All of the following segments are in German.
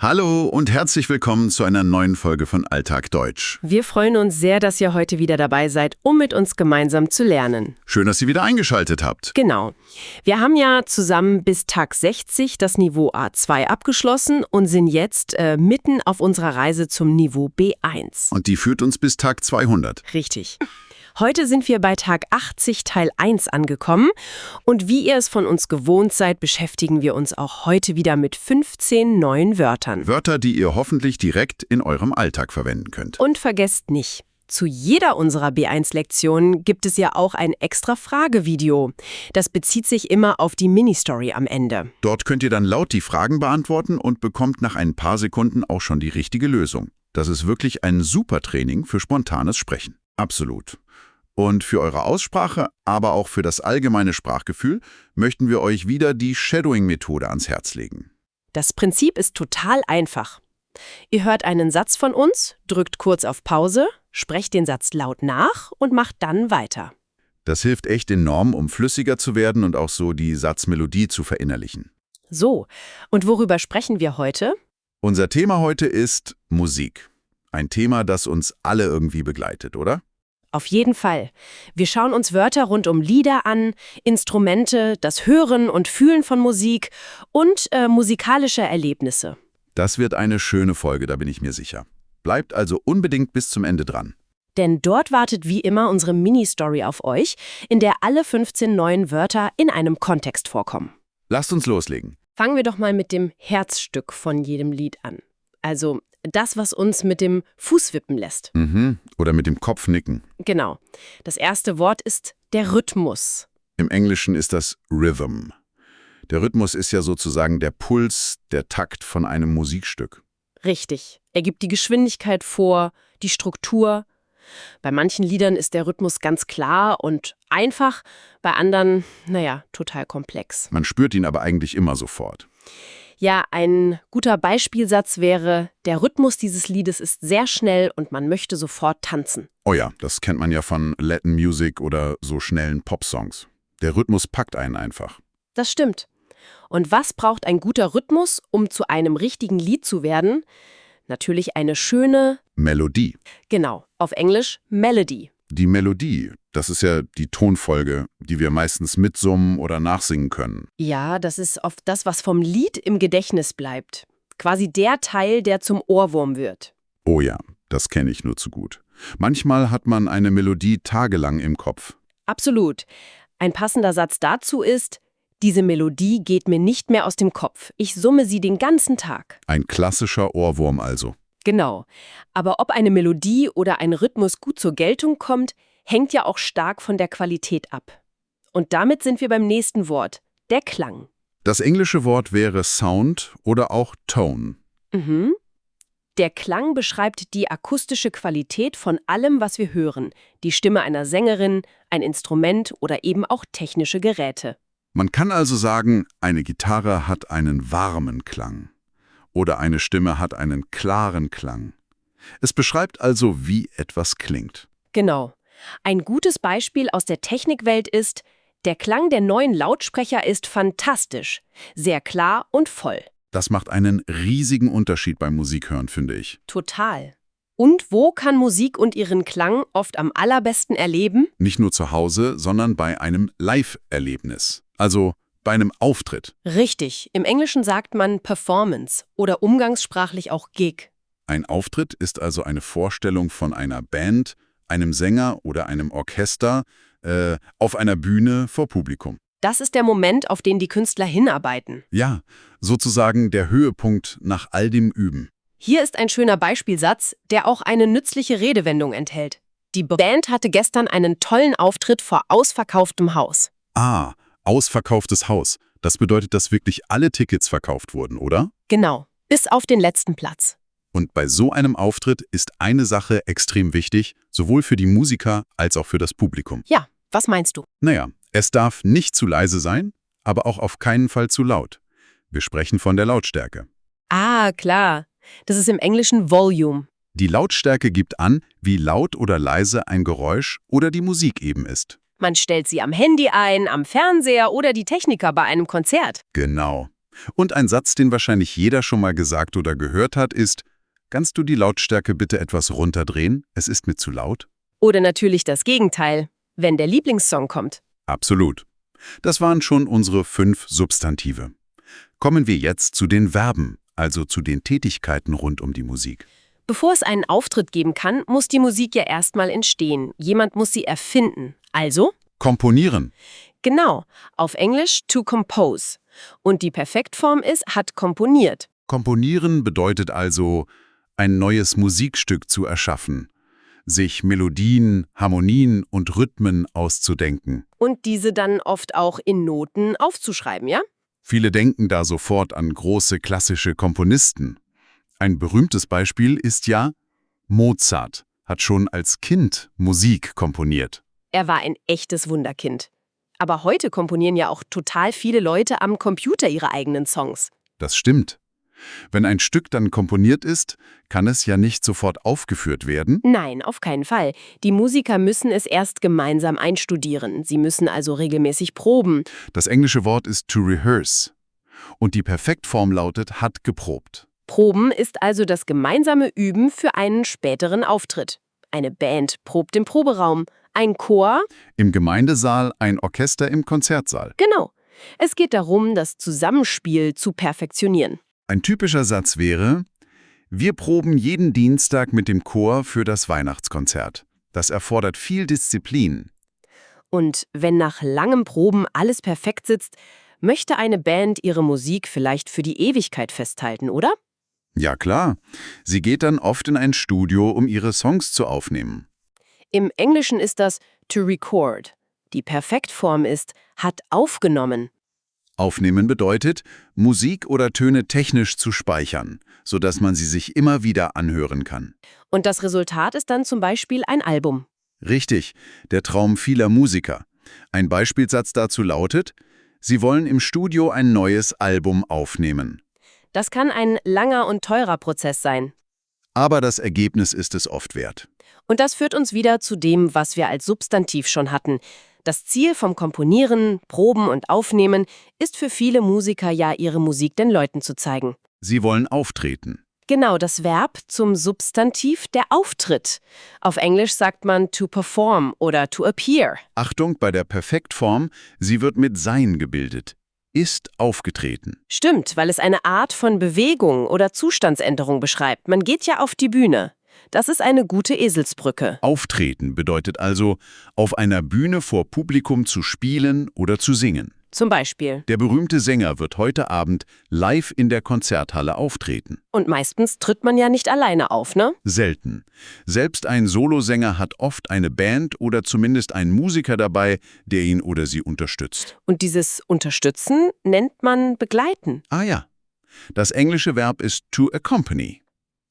Hallo und herzlich willkommen zu einer neuen Folge von Alltag Deutsch. Wir freuen uns sehr, dass ihr heute wieder dabei seid, um mit uns gemeinsam zu lernen. Schön, dass ihr wieder eingeschaltet habt. Genau. Wir haben ja zusammen bis Tag 60 das Niveau A2 abgeschlossen und sind jetzt mitten auf unserer Reise zum Niveau B1. Und die führt uns bis Tag 200. Richtig. Heute sind wir bei Tag 80 Teil 1 angekommen und wie ihr es von uns gewohnt seid, beschäftigen wir uns auch heute wieder mit 15 neuen Wörtern. Wörter, die ihr hoffentlich direkt in eurem Alltag verwenden könnt. Und vergesst nicht, zu jeder unserer B1-Lektionen gibt es ja auch ein extra Fragevideo. Das bezieht sich immer auf die Mini-Story am Ende. Dort könnt ihr dann laut die Fragen beantworten und bekommt nach ein paar Sekunden auch schon die richtige Lösung. Das ist wirklich ein super Training für spontanes Sprechen. Absolut. Und für eure Aussprache, aber auch für das allgemeine Sprachgefühl, möchten wir euch wieder die Shadowing-Methode ans Herz legen. Das Prinzip ist total einfach. Ihr hört einen Satz von uns, drückt kurz auf Pause, sprecht den Satz laut nach und macht dann weiter. Das hilft echt enorm, um flüssiger zu werden und auch so die Satzmelodie zu verinnerlichen. So, und worüber sprechen wir heute? Unser Thema heute ist Musik. Ein Thema, das uns alle irgendwie begleitet, oder? Auf jeden Fall. Wir schauen uns Wörter rund um Lieder an, Instrumente, das Hören und Fühlen von Musik und musikalische Erlebnisse. Das wird eine schöne Folge, da bin ich mir sicher. Bleibt also unbedingt bis zum Ende dran. Denn dort wartet wie immer unsere Mini-Story auf euch, in der alle 15 neuen Wörter in einem Kontext vorkommen. Lasst uns loslegen. Fangen wir doch mal mit dem Herzstück von jedem Lied an. Also das, was uns mit dem Fuß wippen lässt. Oder mit dem Kopf nicken. Genau. Das erste Wort ist der Rhythmus. Im Englischen ist das Rhythm. Der Rhythmus ist ja sozusagen der Puls, der Takt von einem Musikstück. Richtig. Er gibt die Geschwindigkeit vor, die Struktur. Bei manchen Liedern ist der Rhythmus ganz klar und einfach, bei anderen, total komplex. Man spürt ihn aber eigentlich immer sofort. Ja, ein guter Beispielsatz wäre, der Rhythmus dieses Liedes ist sehr schnell und man möchte sofort tanzen. Oh ja, das kennt man ja von Latin Music oder so schnellen Popsongs. Der Rhythmus packt einen einfach. Das stimmt. Und was braucht ein guter Rhythmus, um zu einem richtigen Lied zu werden? Natürlich eine schöne Melodie. Genau, auf Englisch Melody. Die Melodie, das ist ja die Tonfolge, die wir meistens mitsummen oder nachsingen können. Ja, das ist oft das, was vom Lied im Gedächtnis bleibt. Quasi der Teil, der zum Ohrwurm wird. Oh ja, das kenne ich nur zu gut. Manchmal hat man eine Melodie tagelang im Kopf. Absolut. Ein passender Satz dazu ist: Diese Melodie geht mir nicht mehr aus dem Kopf. Ich summe sie den ganzen Tag. Ein klassischer Ohrwurm also. Genau. Aber ob eine Melodie oder ein Rhythmus gut zur Geltung kommt, hängt ja auch stark von der Qualität ab. Und damit sind wir beim nächsten Wort, der Klang. Das englische Wort wäre Sound oder auch Tone. Der Klang beschreibt die akustische Qualität von allem, was wir hören. Die Stimme einer Sängerin, ein Instrument oder eben auch technische Geräte. Man kann also sagen, eine Gitarre hat einen warmen Klang. Oder eine Stimme hat einen klaren Klang. Es beschreibt also, wie etwas klingt. Genau. Ein gutes Beispiel aus der Technikwelt ist: Der Klang der neuen Lautsprecher ist fantastisch, sehr klar und voll. Das macht einen riesigen Unterschied beim Musikhören, finde ich. Total. Und wo kann Musik und ihren Klang oft am allerbesten erleben? Nicht nur zu Hause, sondern bei einem Live-Erlebnis. Also bei einem Auftritt. Richtig. Im Englischen sagt man Performance oder umgangssprachlich auch Gig. Ein Auftritt ist also eine Vorstellung von einer Band, einem Sänger oder einem Orchester auf einer Bühne vor Publikum. Das ist der Moment, auf den die Künstler hinarbeiten. Ja, sozusagen der Höhepunkt nach all dem Üben. Hier ist ein schöner Beispielsatz, der auch eine nützliche Redewendung enthält. Die Band hatte gestern einen tollen Auftritt vor ausverkauftem Haus. Ah, ausverkauftes Haus. Das bedeutet, dass wirklich alle Tickets verkauft wurden, oder? Genau, bis auf den letzten Platz. Und bei so einem Auftritt ist eine Sache extrem wichtig, sowohl für die Musiker als auch für das Publikum. Ja, was meinst du? Naja, es darf nicht zu leise sein, aber auch auf keinen Fall zu laut. Wir sprechen von der Lautstärke. Ah, klar. Das ist im Englischen Volume. Die Lautstärke gibt an, wie laut oder leise ein Geräusch oder die Musik eben ist. Man stellt sie am Handy ein, am Fernseher oder die Techniker bei einem Konzert. Genau. Und ein Satz, den wahrscheinlich jeder schon mal gesagt oder gehört hat, ist: Kannst du die Lautstärke bitte etwas runterdrehen? Es ist mir zu laut. Oder natürlich das Gegenteil, wenn der Lieblingssong kommt. Absolut. Das waren schon unsere 5 Substantive. Kommen wir jetzt zu den Verben, also zu den Tätigkeiten rund um die Musik. Bevor es einen Auftritt geben kann, muss die Musik ja erstmal entstehen. Jemand muss sie erfinden. Also? Komponieren. Genau, auf Englisch to compose. Und die Perfektform ist, hat komponiert. Komponieren bedeutet also, ein neues Musikstück zu erschaffen, sich Melodien, Harmonien und Rhythmen auszudenken. Und diese dann oft auch in Noten aufzuschreiben, ja? Viele denken da sofort an große klassische Komponisten. Ein berühmtes Beispiel ist ja Mozart, hat schon als Kind Musik komponiert. Er war ein echtes Wunderkind. Aber heute komponieren ja auch total viele Leute am Computer ihre eigenen Songs. Das stimmt. Wenn ein Stück dann komponiert ist, kann es ja nicht sofort aufgeführt werden. Nein, auf keinen Fall. Die Musiker müssen es erst gemeinsam einstudieren. Sie müssen also regelmäßig proben. Das englische Wort ist to rehearse. Und die Perfektform lautet hat geprobt. Proben ist also das gemeinsame Üben für einen späteren Auftritt. Eine Band probt im Proberaum, ein Chor im Gemeindesaal, ein Orchester im Konzertsaal. Genau. Es geht darum, das Zusammenspiel zu perfektionieren. Ein typischer Satz wäre: Wir proben jeden Dienstag mit dem Chor für das Weihnachtskonzert. Das erfordert viel Disziplin. Und wenn nach langem Proben alles perfekt sitzt, möchte eine Band ihre Musik vielleicht für die Ewigkeit festhalten, oder? Ja klar, sie geht dann oft in ein Studio, um ihre Songs zu aufnehmen. Im Englischen ist das to record. Die Perfektform ist hat aufgenommen. Aufnehmen bedeutet, Musik oder Töne technisch zu speichern, sodass man sie sich immer wieder anhören kann. Und das Resultat ist dann zum Beispiel ein Album. Richtig, der Traum vieler Musiker. Ein Beispielsatz dazu lautet: Sie wollen im Studio ein neues Album aufnehmen. Das kann ein langer und teurer Prozess sein. Aber das Ergebnis ist es oft wert. Und das führt uns wieder zu dem, was wir als Substantiv schon hatten. Das Ziel vom Komponieren, Proben und Aufnehmen ist für viele Musiker ja, ihre Musik den Leuten zu zeigen. Sie wollen auftreten. Genau, das Verb zum Substantiv der Auftritt. Auf Englisch sagt man to perform oder to appear. Achtung, bei der Perfektform, sie wird mit sein gebildet. Ist aufgetreten. Stimmt, weil es eine Art von Bewegung oder Zustandsänderung beschreibt. Man geht ja auf die Bühne. Das ist eine gute Eselsbrücke. Auftreten bedeutet also, auf einer Bühne vor Publikum zu spielen oder zu singen. Zum Beispiel. Der berühmte Sänger wird heute Abend live in der Konzerthalle auftreten. Und meistens tritt man ja nicht alleine auf, ne? Selten. Selbst ein Solosänger hat oft eine Band oder zumindest einen Musiker dabei, der ihn oder sie unterstützt. Und dieses Unterstützen nennt man begleiten. Ah ja. Das englische Verb ist to accompany.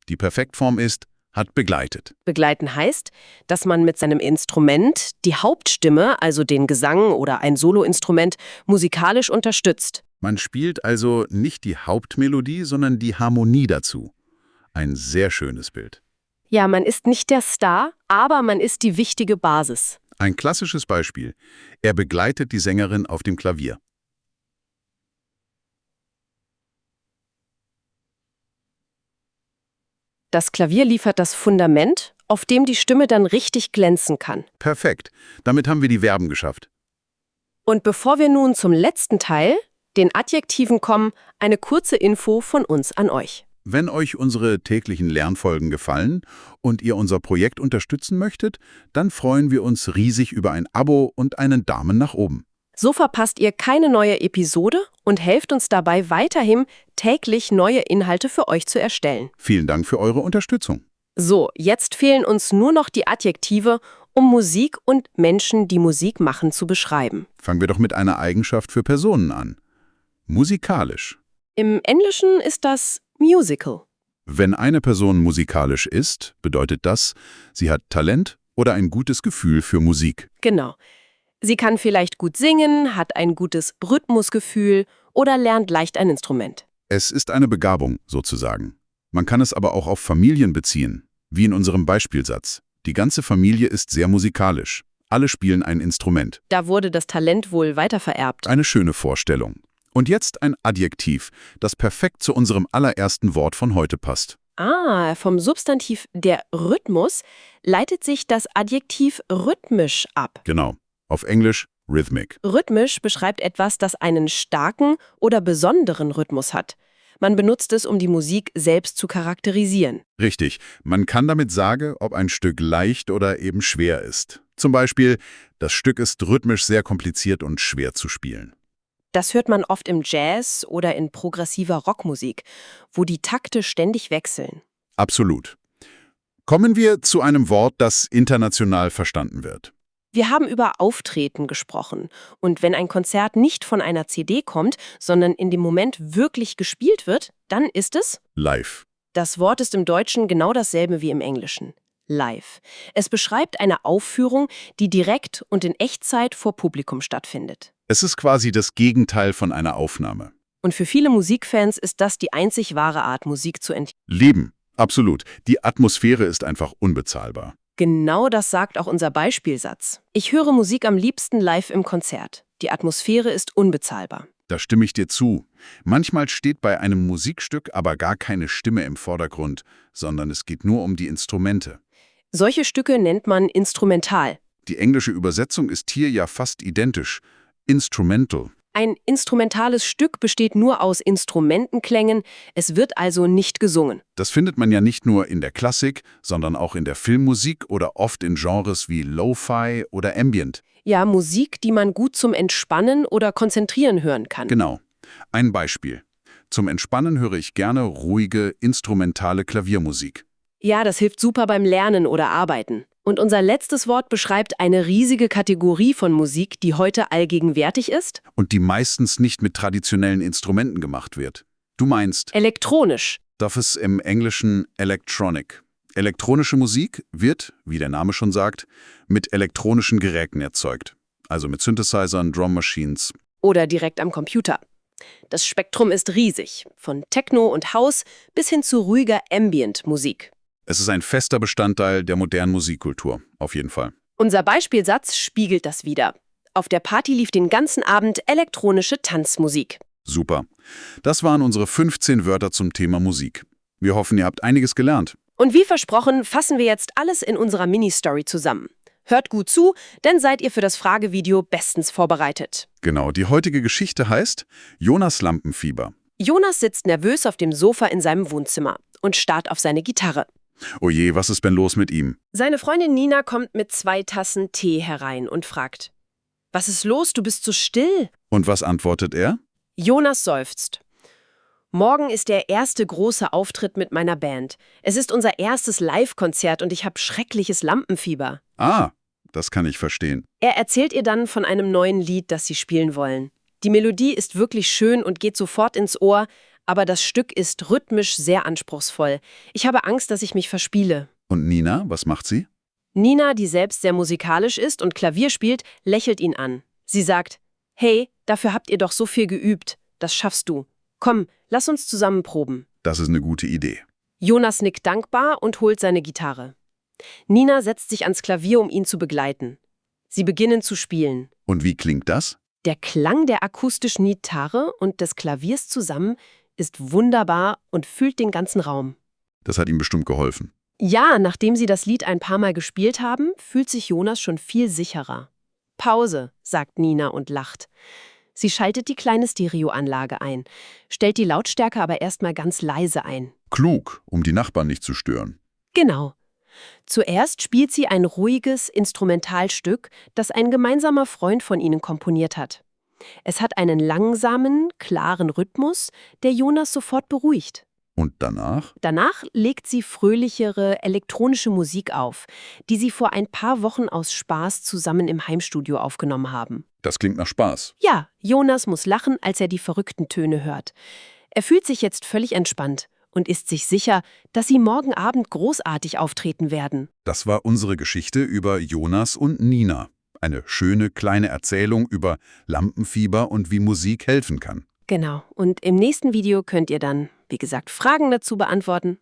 Die Perfektform ist hat begleitet. Begleiten heißt, dass man mit seinem Instrument die Hauptstimme, also den Gesang oder ein Soloinstrument, musikalisch unterstützt. Man spielt also nicht die Hauptmelodie, sondern die Harmonie dazu. Ein sehr schönes Bild. Ja, man ist nicht der Star, aber man ist die wichtige Basis. Ein klassisches Beispiel. Er begleitet die Sängerin auf dem Klavier. Das Klavier liefert das Fundament, auf dem die Stimme dann richtig glänzen kann. Perfekt. Damit haben wir die Verben geschafft. Und bevor wir nun zum letzten Teil, den Adjektiven, kommen, eine kurze Info von uns an euch. Wenn euch unsere täglichen Lernfolgen gefallen und ihr unser Projekt unterstützen möchtet, dann freuen wir uns riesig über ein Abo und einen Daumen nach oben. So verpasst ihr keine neue Episode und helft uns dabei weiterhin, täglich neue Inhalte für euch zu erstellen. Vielen Dank für eure Unterstützung. So, jetzt fehlen uns nur noch die Adjektive, um Musik und Menschen, die Musik machen, zu beschreiben. Fangen wir doch mit einer Eigenschaft für Personen an. Musikalisch. Im Englischen ist das musical. Wenn eine Person musikalisch ist, bedeutet das, sie hat Talent oder ein gutes Gefühl für Musik. Genau. Sie kann vielleicht gut singen, hat ein gutes Rhythmusgefühl oder lernt leicht ein Instrument. Es ist eine Begabung, sozusagen. Man kann es aber auch auf Familien beziehen, wie in unserem Beispielsatz. Die ganze Familie ist sehr musikalisch. Alle spielen ein Instrument. Da wurde das Talent wohl weitervererbt. Eine schöne Vorstellung. Und jetzt ein Adjektiv, das perfekt zu unserem allerersten Wort von heute passt. Vom Substantiv der Rhythmus leitet sich das Adjektiv rhythmisch ab. Genau. Auf Englisch rhythmic. Rhythmisch beschreibt etwas, das einen starken oder besonderen Rhythmus hat. Man benutzt es, um die Musik selbst zu charakterisieren. Richtig. Man kann damit sagen, ob ein Stück leicht oder eben schwer ist. Zum Beispiel, das Stück ist rhythmisch sehr kompliziert und schwer zu spielen. Das hört man oft im Jazz oder in progressiver Rockmusik, wo die Takte ständig wechseln. Absolut. Kommen wir zu einem Wort, das international verstanden wird. Wir haben über Auftreten gesprochen. Und wenn ein Konzert nicht von einer CD kommt, sondern in dem Moment wirklich gespielt wird, dann ist es Live. Das Wort ist im Deutschen genau dasselbe wie im Englischen. Live. Es beschreibt eine Aufführung, die direkt und in Echtzeit vor Publikum stattfindet. Es ist quasi das Gegenteil von einer Aufnahme. Und für viele Musikfans ist das die einzig wahre Art, Musik zu Lieben. Absolut. Die Atmosphäre ist einfach unbezahlbar. Genau das sagt auch unser Beispielsatz. Ich höre Musik am liebsten live im Konzert. Die Atmosphäre ist unbezahlbar. Da stimme ich dir zu. Manchmal steht bei einem Musikstück aber gar keine Stimme im Vordergrund, sondern es geht nur um die Instrumente. Solche Stücke nennt man instrumental. Die englische Übersetzung ist hier ja fast identisch. Instrumental. Ein instrumentales Stück besteht nur aus Instrumentenklängen, es wird also nicht gesungen. Das findet man ja nicht nur in der Klassik, sondern auch in der Filmmusik oder oft in Genres wie Lo-Fi oder Ambient. Ja, Musik, die man gut zum Entspannen oder Konzentrieren hören kann. Genau. Ein Beispiel. Zum Entspannen höre ich gerne ruhige, instrumentale Klaviermusik. Ja, das hilft super beim Lernen oder Arbeiten. Und unser letztes Wort beschreibt eine riesige Kategorie von Musik, die heute allgegenwärtig ist. Und die meistens nicht mit traditionellen Instrumenten gemacht wird. Du meinst, Elektronisch. das ist im Englischen Electronic. Elektronische Musik wird, wie der Name schon sagt, mit elektronischen Geräten erzeugt. Also mit Synthesizern, Drum Machines. Oder direkt am Computer. Das Spektrum ist riesig, von Techno und House bis hin zu ruhiger Ambient-Musik. Es ist ein fester Bestandteil der modernen Musikkultur, auf jeden Fall. Unser Beispielsatz spiegelt das wider. Auf der Party lief den ganzen Abend elektronische Tanzmusik. Super. Das waren unsere 15 Wörter zum Thema Musik. Wir hoffen, ihr habt einiges gelernt. Und wie versprochen, fassen wir jetzt alles in unserer Mini-Story zusammen. Hört gut zu, denn seid ihr für das Fragevideo bestens vorbereitet. Genau, die heutige Geschichte heißt Jonas Lampenfieber. Jonas sitzt nervös auf dem Sofa in seinem Wohnzimmer und starrt auf seine Gitarre. Oje, was ist denn los mit ihm? Seine Freundin Nina kommt mit 2 Tassen Tee herein und fragt: Was ist los, du bist so still? Und was antwortet er? Jonas seufzt. Morgen ist der erste große Auftritt mit meiner Band. Es ist unser erstes Live-Konzert und ich habe schreckliches Lampenfieber. Ah, das kann ich verstehen. Er erzählt ihr dann von einem neuen Lied, das sie spielen wollen. Die Melodie ist wirklich schön und geht sofort ins Ohr, aber das Stück ist rhythmisch sehr anspruchsvoll. Ich habe Angst, dass ich mich verspiele. Und Nina, was macht sie? Nina, die selbst sehr musikalisch ist und Klavier spielt, lächelt ihn an. Sie sagt: Hey, dafür habt ihr doch so viel geübt. Das schaffst du. Komm, lass uns zusammen proben. Das ist eine gute Idee. Jonas nickt dankbar und holt seine Gitarre. Nina setzt sich ans Klavier, um ihn zu begleiten. Sie beginnen zu spielen. Und wie klingt das? Der Klang der akustischen Gitarre und des Klaviers zusammen ist wunderbar und füllt den ganzen Raum. Das hat ihm bestimmt geholfen. Ja, nachdem sie das Lied ein paar Mal gespielt haben, fühlt sich Jonas schon viel sicherer. Pause, sagt Nina und lacht. Sie schaltet die kleine Stereoanlage ein, stellt die Lautstärke aber erstmal ganz leise ein. Klug, um die Nachbarn nicht zu stören. Genau. Zuerst spielt sie ein ruhiges Instrumentalstück, das ein gemeinsamer Freund von ihnen komponiert hat. Es hat einen langsamen, klaren Rhythmus, der Jonas sofort beruhigt. Und danach? Danach legt sie fröhlichere elektronische Musik auf, die sie vor ein paar Wochen aus Spaß zusammen im Heimstudio aufgenommen haben. Das klingt nach Spaß. Ja, Jonas muss lachen, als er die verrückten Töne hört. Er fühlt sich jetzt völlig entspannt und ist sich sicher, dass sie morgen Abend großartig auftreten werden. Das war unsere Geschichte über Jonas und Nina. Eine schöne kleine Erzählung über Lampenfieber und wie Musik helfen kann. Genau. Und im nächsten Video könnt ihr dann, wie gesagt, Fragen dazu beantworten.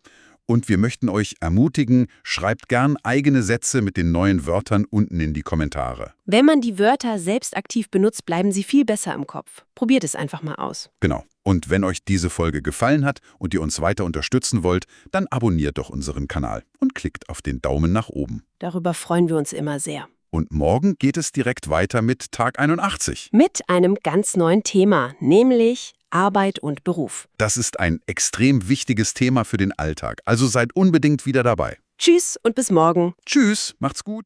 Und wir möchten euch ermutigen, schreibt gern eigene Sätze mit den neuen Wörtern unten in die Kommentare. Wenn man die Wörter selbst aktiv benutzt, bleiben sie viel besser im Kopf. Probiert es einfach mal aus. Genau. Und wenn euch diese Folge gefallen hat und ihr uns weiter unterstützen wollt, dann abonniert doch unseren Kanal und klickt auf den Daumen nach oben. Darüber freuen wir uns immer sehr. Und morgen geht es direkt weiter mit Tag 81. Mit einem ganz neuen Thema, nämlich Arbeit und Beruf. Das ist ein extrem wichtiges Thema für den Alltag, also seid unbedingt wieder dabei. Tschüss und bis morgen. Tschüss, macht's gut.